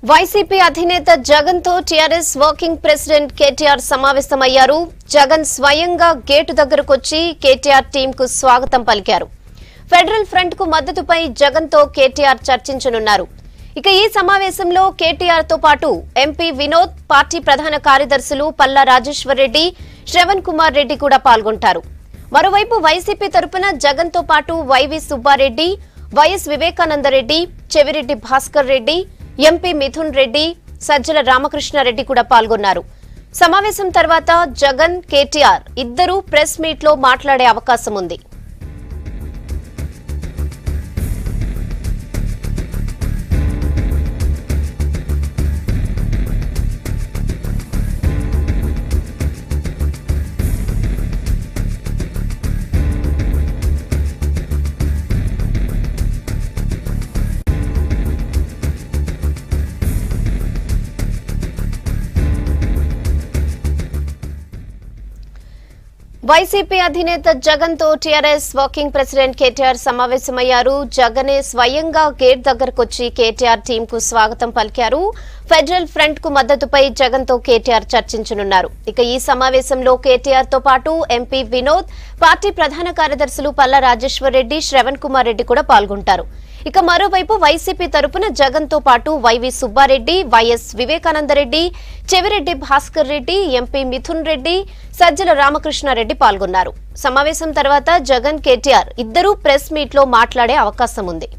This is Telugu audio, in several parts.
వైసీపీ అధినేత జగన్ తో టీఆర్ఎస్ వర్కింగ్ ప్రెసిడెంట్ కేటీఆర్ సమావేశమయ్యారు. జగన్ స్వయంగా గేటు దగ్గరకొచ్చి కేటీఆర్ టీం కు స్వాగతం పలికారు. ఫెడరల్ ఫ్రంట్ కు మద్దతుపై జగన్ తో కేటీఆర్ చర్చించనున్నారు. ఇక ఈ సమావేశంలో కేటీఆర్ తో పాటు ఎంపీ వినోద్, పార్టీ ప్రధాన కార్యదర్శులు పల్లా రాజేశ్వర్ రెడ్డి, శ్రవణ్ కుమార్ రెడ్డి కూడా పాల్గొంటారు. మరోవైపు వైసీపీ తరపున జగన్ తో పాటు YV Subba Reddy, YS Vivekananda Reddy, Chevireddy Bhaskar Reddy, MP Mithun Reddy, Sajjala Ramakrishna Reddy కూడా పాల్గొన్నారు. సమావేశం తర్వాత జగన్, కేటీఆర్ ఇద్దరూ ప్రెస్ మీట్ లో మాట్లాడే అవకాశం ఉంది. వైసీపీ అధినేత జగన్ తో టీఆర్ఎస్ వర్కింగ్ ప్రెసిడెంట్ కేటీఆర్ సమావేశమయ్యారు. జగనే స్వయంగా గేట్ దగ్గరకొచ్చి కేటీఆర్ టీం కు స్వాగతం పలికారు. ఫెడరల్ ఫ్రంట్ కు మద్దతుపై జగన్ తో కేటీఆర్ చర్చించనున్నారు. ఇక ఈ సమావేశంలో కేటీఆర్ తో పాటు ఎంపీ వినోద్, పార్టీ ప్రధాన కార్యదర్శులు పల్లా రాజేశ్వర్ రెడ్డి, శ్రవణ్ కుమార్ రెడ్డి కూడా పాల్గొంటారు. ఇక మరోవైపు వైసీపీ తరపున జగన్ తో పాటు YV Subba Reddy, YS Vivekananda Reddy, Chevireddy Bhaskar Reddy, MP Mithun Reddy, Sajjala Ramakrishna Reddy పాల్గొన్నారు. సమావేశం తర్వాత జగన్, కేటీఆర్ ఇద్దరూ ప్రెస్ మీట్ లో మాట్లాడే అవకాశం ఉంది.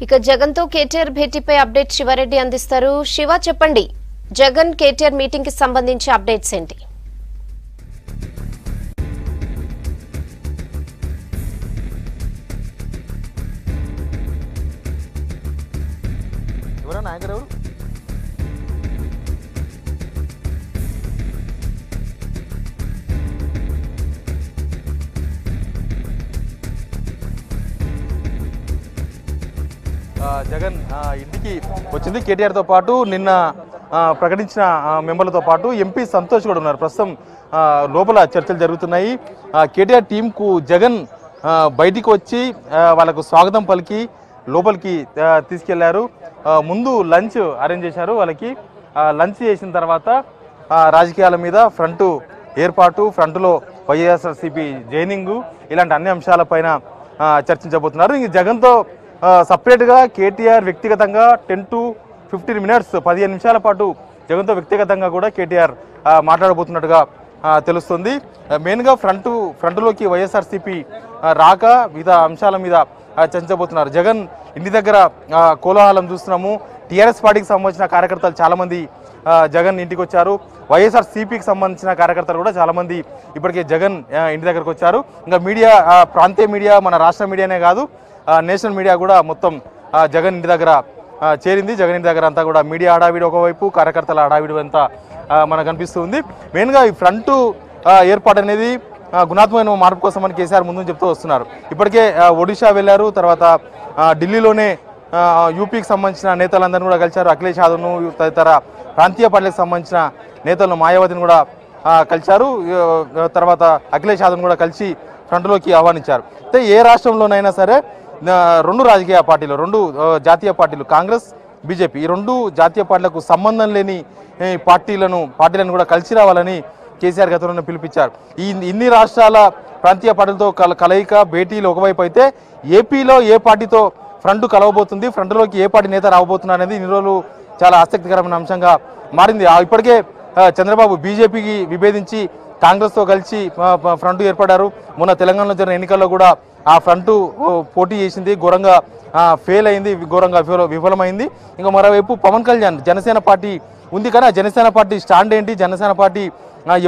ఇక జగన్ తో కేటీఆర్ భేటీపై అప్డేట్ శివారెడ్డి అందిస్తారు. శివ, చెప్పండి, జగన్ కేటీఆర్ మీటింగ్ కి సంబంధించి అప్డేట్స్ ఏంటి? జగన్ ఇంటికి వచ్చింది. కేటీఆర్తో పాటు నిన్న ప్రకటించిన మెంబర్లతో పాటు ఎంపీ సంతోష్ కూడా ఉన్నారు. ప్రస్తుతం లోపల చర్చలు జరుగుతున్నాయి. కేటీఆర్ టీంకు జగన్ బయటికి వచ్చి వాళ్ళకు స్వాగతం పలికి లోపలికి తీసుకెళ్లారు. ముందు లంచ్ అరేంజ్ చేశారు. వాళ్ళకి లంచ్ చేసిన తర్వాత రాజకీయాల మీద ఫ్రంట్ ఏర్పాటు, ఫ్రంట్లో వైఎస్ఆర్సీపీ జైనింగ్, ఇలాంటి అన్ని అంశాలపైన చర్చించబోతున్నారు. ఇంక జగన్తో సపరేట్గా కేటీఆర్ వ్యక్తిగతంగా 10 to 15 minutes 15 నిమిషాల పాటు జగన్తో వ్యక్తిగతంగా కూడా కేటీఆర్ మాట్లాడబోతున్నట్టుగా తెలుస్తుంది. మెయిన్గా ఫ్రంట్లోకి వైఎస్ఆర్సీపీ రాక మిగతా అంశాల మీద చర్చించబోతున్నారు. జగన్ ఇంటి దగ్గర కోలాహలం చూస్తున్నాము. టీఆర్ఎస్ పార్టీకి సంబంధించిన కార్యకర్తలు చాలామంది జగన్ ఇంటికి వచ్చారు. వైఎస్ఆర్సీపీకి సంబంధించిన కార్యకర్తలు కూడా చాలామంది ఇప్పటికే జగన్ ఇంటి దగ్గరకు వచ్చారు. ఇంకా మీడియా, ప్రాంతీయ మీడియా, మన రాష్ట్ర మీడియానే కాదు, నేషనల్ మీడియా కూడా మొత్తం జగన్ ఇంటి దగ్గర చేరింది. జగన్ ఇంటి దగ్గర అంతా కూడా మీడియా హడావిడి ఒకవైపు, కార్యకర్తల హడావిడి అంతా మనకు కనిపిస్తుంది. మెయిన్గా ఈ ఫ్రంట్ ఏర్పాటు అనేది గుణాత్మకమైన మార్పు కోసం అని కేసీఆర్ ముందు చెప్తూ వస్తున్నారు. ఇప్పటికే ఒడిషా వెళ్ళారు, తర్వాత ఢిల్లీలోనే యూపీకి సంబంధించిన నేతలందరినీ కూడా కలిశారు. అఖిలేష్ యాదవ్ను, తదితర ప్రాంతీయ పార్టీలకు సంబంధించిన నేతలను, మాయావతిని కూడా కలిశారు. తర్వాత అఖిలేష్ యాదవ్ను కూడా కలిసి ఫ్రంట్లోకి ఆహ్వానించారు. అయితే ఏ రాష్ట్రంలోనైనా సరే రెండు రాజకీయ పార్టీలు, రెండు జాతీయ పార్టీలు, కాంగ్రెస్, బీజేపీ, ఈ రెండు జాతీయ పార్టీలకు సంబంధం లేని పార్టీలను కూడా కలిసి రావాలని కేసీఆర్ గతంలో పిలుపునిచ్చారు. ఇన్ని రాష్ట్రాల ప్రాంతీయ పార్టీలతో కలయిక, భేటీలు ఒకవైపు అయితే, ఏపీలో ఏ పార్టీతో ఫ్రంట్ కలవబోతుంది, ఫ్రంట్లోకి ఏ పార్టీ నేత రాబోతున్నారు అనేది ఇన్ని రోజులు చాలా ఆసక్తికరమైన అంశంగా మారింది. ఇప్పటికే చంద్రబాబు బీజేపీకి విభేదించి కాంగ్రెస్తో కలిసి ఫ్రంట్ ఏర్పడ్డారు. మొన్న తెలంగాణలో జరిగిన ఎన్నికల్లో కూడా ఆ ఫ్రంట్ పోటీ చేసింది, ఘోరంగా ఫెయిల్ అయింది, ఘోరంగా విఫలమైంది. ఇంకా మరోవైపు పవన్ కళ్యాణ్ జనసేన పార్టీ ఉంది. కానీ ఆ జనసేన పార్టీ స్టాండ్ ఏంటి, జనసేన పార్టీ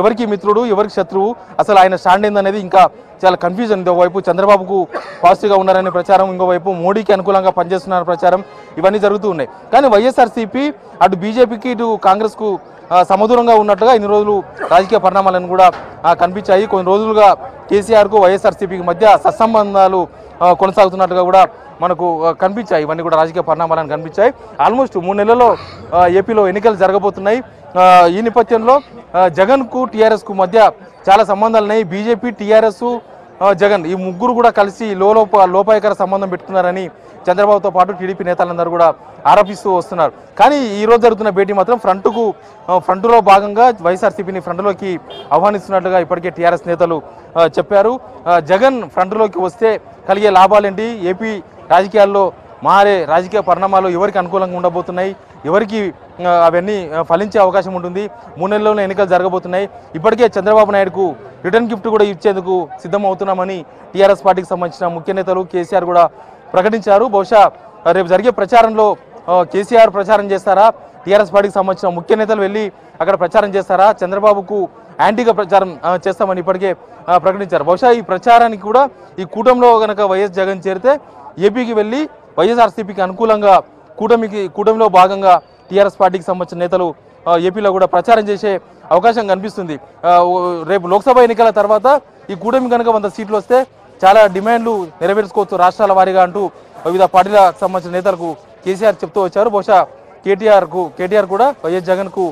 ఎవరికి మిత్రుడు ఎవరికి శత్రువు, అసలు ఆయన స్టాండ్ ఏందనేది ఇంకా చాలా కన్ఫ్యూజన్. ఇంకోవైపు చంద్రబాబుకు పాజిటివ్గా ఉన్నారనే ప్రచారం, ఇంకోవైపు మోడీకి అనుకూలంగా పనిచేస్తున్నారనే ప్రచారం, ఇవన్నీ జరుగుతూ ఉన్నాయి. కానీ వైఎస్ఆర్సీపీ అటు బీజేపీకి ఇటు కాంగ్రెస్కు సమదూరంగా ఉన్నట్టుగా ఇన్ని రోజులు రాజకీయ పరిణామాలను కూడా కనిపించాయి. కొన్ని రోజులుగా కేసీఆర్కు వైఎస్ఆర్సీపీకి మధ్య సత్సంబంధాలు కొనసాగుతున్నట్టుగా కూడా మనకు కనిపించాయి. ఇవన్నీ కూడా రాజకీయ పరిణామాలను కనిపించాయి. ఆల్మోస్ట్ 3 నెలల్లో ఏపీలో ఎన్నికలు జరగబోతున్నాయి. ఈ నేపథ్యంలో జగన్కు టీఆర్ఎస్కు మధ్య చాలా సంబంధాలు ఉన్నాయి. బీజేపీ, టీఆర్ఎస్, జగన్ ఈ ముగ్గురు కూడా కలిసి లోపాయకర సంబంధం పెట్టుకున్నారని చంద్రబాబుతో పాటు టీడీపీ నేతలందరూ కూడా ఆరోపిస్తూ వస్తున్నారు. కానీ ఈ రోజు జరుగుతున్న భేటీ మాత్రం ఫ్రంట్లో భాగంగా వైఎస్ఆర్సీపీని ఫ్రంట్లోకి ఆహ్వానిస్తున్నట్లుగా ఇప్పటికే టీఆర్ఎస్ నేతలు చెప్పారు. జగన్ ఫ్రంట్లోకి వస్తే కలిగే లాభాలేంటి, ఏపీ రాజకీయాల్లో మారే రాజకీయ పరిణామాలు ఎవరికి అనుకూలంగా ఉండబోతున్నాయి, ఎవరికి అవన్నీ ఫలించే అవకాశం ఉంటుంది, 3 నెలల్లోనే ఎన్నికలు జరగబోతున్నాయి. ఇప్పటికే చంద్రబాబు నాయుడుకు రిటర్న్ గిఫ్ట్ కూడా ఇచ్చేందుకు సిద్ధమవుతున్నామని టీఆర్ఎస్ పార్టీకి సంబంధించిన ముఖ్య నేతలు కేసీఆర్ కూడా ప్రకటించారు. బహుశా రేపు జరిగే ప్రచారంలో కేసీఆర్ ప్రచారం చేస్తారా, టీఆర్ఎస్ పార్టీకి సంబంధించిన ముఖ్య నేతలు వెళ్ళి అక్కడ ప్రచారం చేస్తారా, చంద్రబాబుకు యాంటీగా ప్రచారం చేస్తామని ఇప్పటికే ప్రకటించారు. బహుశా ఈ ప్రచారానికి కూడా ఈ కూటమిలో కనుక వైఎస్ జగన్ చేరితే ఏపీకి వెళ్ళి వైఎస్ఆర్సీపీకి అనుకూలంగా కూటమిలో భాగంగా టీఆర్ఎస్ పార్టీకి సంబంధించిన నేతలు ఏపీలో కూడా ప్రచారం చేసే అవకాశం కనిపిస్తుంది. రేపు లోక్సభ ఎన్నికల తర్వాత ఈ కూటమి కనుక 100 సీట్లు వస్తే చాలా డిమాండ్లు నెరవేర్చుకోవచ్చు రాష్ట్రాల వారీగా అంటూ వివిధ పార్టీలకు సంబంధించిన నేతలకు కేసీఆర్ చెప్తూ వచ్చారు. బహుశా కేటీఆర్ కూడా వైఎస్ జగన్కు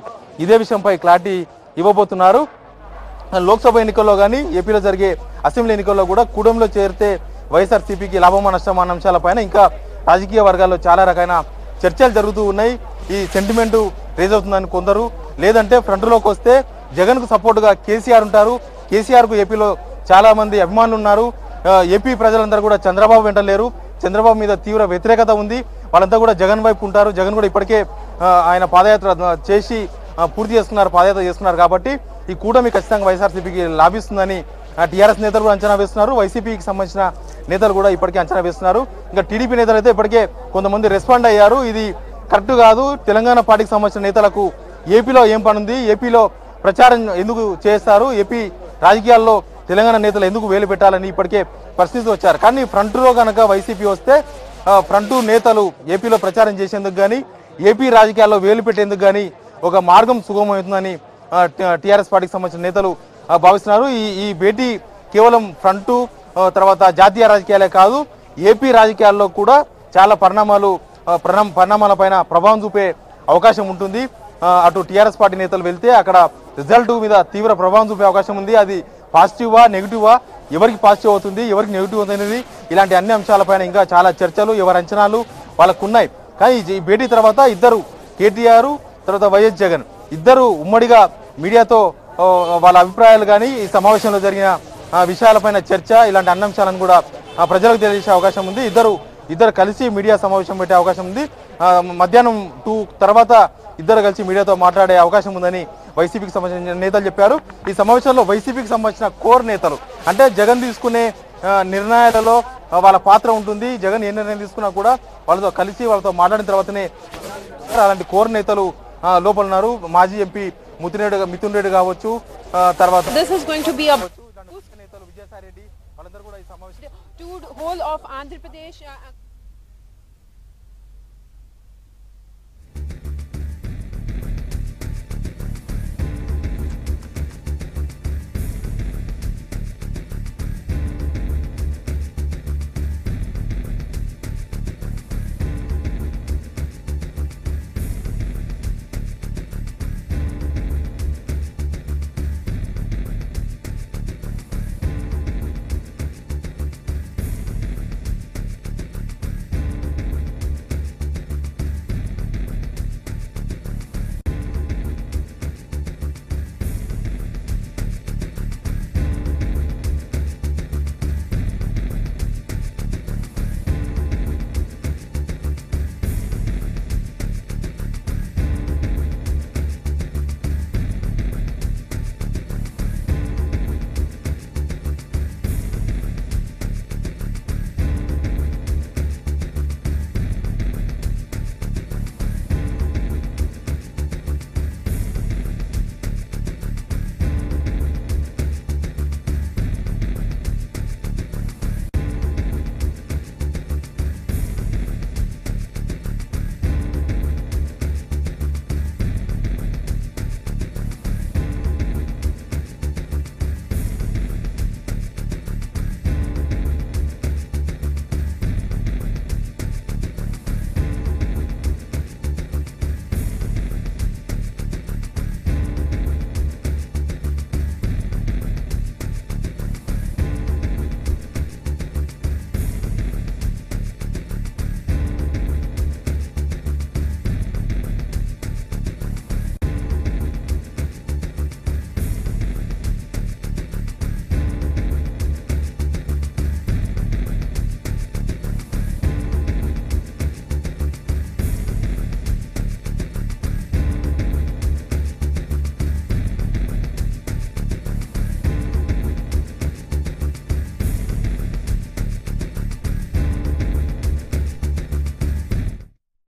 ఇదే విషయంపై క్లారిటీ ఇవ్వబోతున్నారు. లోక్సభ ఎన్నికల్లో కానీ ఏపీలో జరిగే అసెంబ్లీ ఎన్నికల్లో కూడా కూటమిలో చేరితే వైఎస్ఆర్సీపీకి లాభమా నష్టమా అన్న అంశాలపైన ఇంకా రాజకీయ వర్గాల్లో చాలా రకాల చర్చలు జరుగుతూ ఉన్నాయి. ఈ సెంటిమెంటు రేజ్ అవుతుందని కొందరు, లేదంటే ఫ్రంట్లోకి వస్తే జగన్కు సపోర్టుగా కేసీఆర్ ఉంటారు. కేసీఆర్కు ఏపీలో చాలామంది అభిమానులు ఉన్నారు. ఏపీ ప్రజలందరూ కూడా చంద్రబాబు వెంట లేరు, చంద్రబాబు మీద తీవ్ర వ్యతిరేకత ఉంది. వాళ్ళంతా కూడా జగన్ వైపు ఉంటారు. జగన్ కూడా ఇప్పటికే ఆయన పాదయాత్ర చేసి పూర్తి చేస్తున్నారు కాబట్టి ఈ కూటమి ఖచ్చితంగా వైఎస్ఆర్సీపీకి లాభిస్తుందని టీఆర్ఎస్ నేతలు కూడా అంచనా వేస్తున్నారు. వైసీపీకి సంబంధించిన నేతలు కూడా ఇప్పటికే అంచనా వేస్తున్నారు. ఇంకా టీడీపీ నేతలు అయితే ఇప్పటికే కొంతమంది రెస్పాండ్ అయ్యారు. ఇది కరెక్ట్ కాదు, తెలంగాణ పార్టీకి సంబంధించిన నేతలకు ఏపీలో ఏం పని ఉంది, ఏపీలో ప్రచారం ఎందుకు చేస్తారు, ఏపీ రాజకీయాల్లో తెలంగాణ నేతలు ఎందుకు వేలు పెట్టాలని ఇప్పటికే పరిస్థితి వచ్చారు. కానీ ఫ్రంట్లో కనుక వైసీపీ వస్తే ఫ్రంట్ నేతలు ఏపీలో ప్రచారం చేసేందుకు కానీ ఏపీ రాజకీయాల్లో వేలు పెట్టేందుకు కానీ ఒక మార్గం సుగమవుతుందని టీఆర్ఎస్ పార్టీకి సంబంధించిన నేతలు భావిస్తున్నారు. ఈ భేటీ కేవలం ఫ్రంట్ తర్వాత జాతీయ రాజకీయాలే కాదు, ఏపీ రాజకీయాల్లో కూడా చాలా పరిణామాలపైన ప్రభావం చూపే అవకాశం ఉంటుంది. అటు టీఆర్ఎస్ పార్టీ నేతలు వెళ్తే అక్కడ రిజల్ట్ మీద తీవ్ర ప్రభావం చూపే అవకాశం ఉంది. అది పాజిటివా నెగిటివా, ఎవరికి పాజిటివ్ అవుతుంది ఎవరికి నెగిటివ్ అవుతుంది, ఇలాంటి అన్ని అంశాలపైన ఇంకా చాలా చర్చలు, ఎవరి అంచనాలు వాళ్ళకు ఉన్నాయి. కానీ ఈ భేటీ తర్వాత ఇద్దరు కేటీఆర్ తర్వాత వైఎస్ జగన్ ఇద్దరు ఉమ్మడిగా మీడియాతో వాళ్ళ అభిప్రాయాలు కానీ ఈ సమావేశంలో జరిగిన విషయాలపైన చర్చ, ఇలాంటి అన్ని అంశాలను కూడా ప్రజలకు తెలియజేసే అవకాశం ఉంది. ఇద్దరు కలిసి మీడియా సమావేశం పెట్టే అవకాశం ఉంది. మధ్యాహ్నం 2 తర్వాత ఇద్దరు కలిసి మీడియాతో మాట్లాడే అవకాశం ఉందని వైసీపీకి సంబంధించిన నేతలు చెప్పారు. ఈ సమావేశంలో వైసీపీకి సంబంధించిన కోర్ నేతలు, అంటే జగన్ తీసుకునే నిర్ణయాలలో వాళ్ళ పాత్ర ఉంటుంది. జగన్ ఏ నిర్ణయం తీసుకున్నా కూడా వాళ్ళతో మాట్లాడిన తర్వాతనే అలాంటి కోర్ నేతలు లోపల ఉన్నారు. మాజీ ఎంపీ మిథున్ రెడ్డి కావచ్చు, తర్వాత నేతలు విజయసాయి రెడ్డి వాళ్ళందరూ కూడా ఈ సమావేశం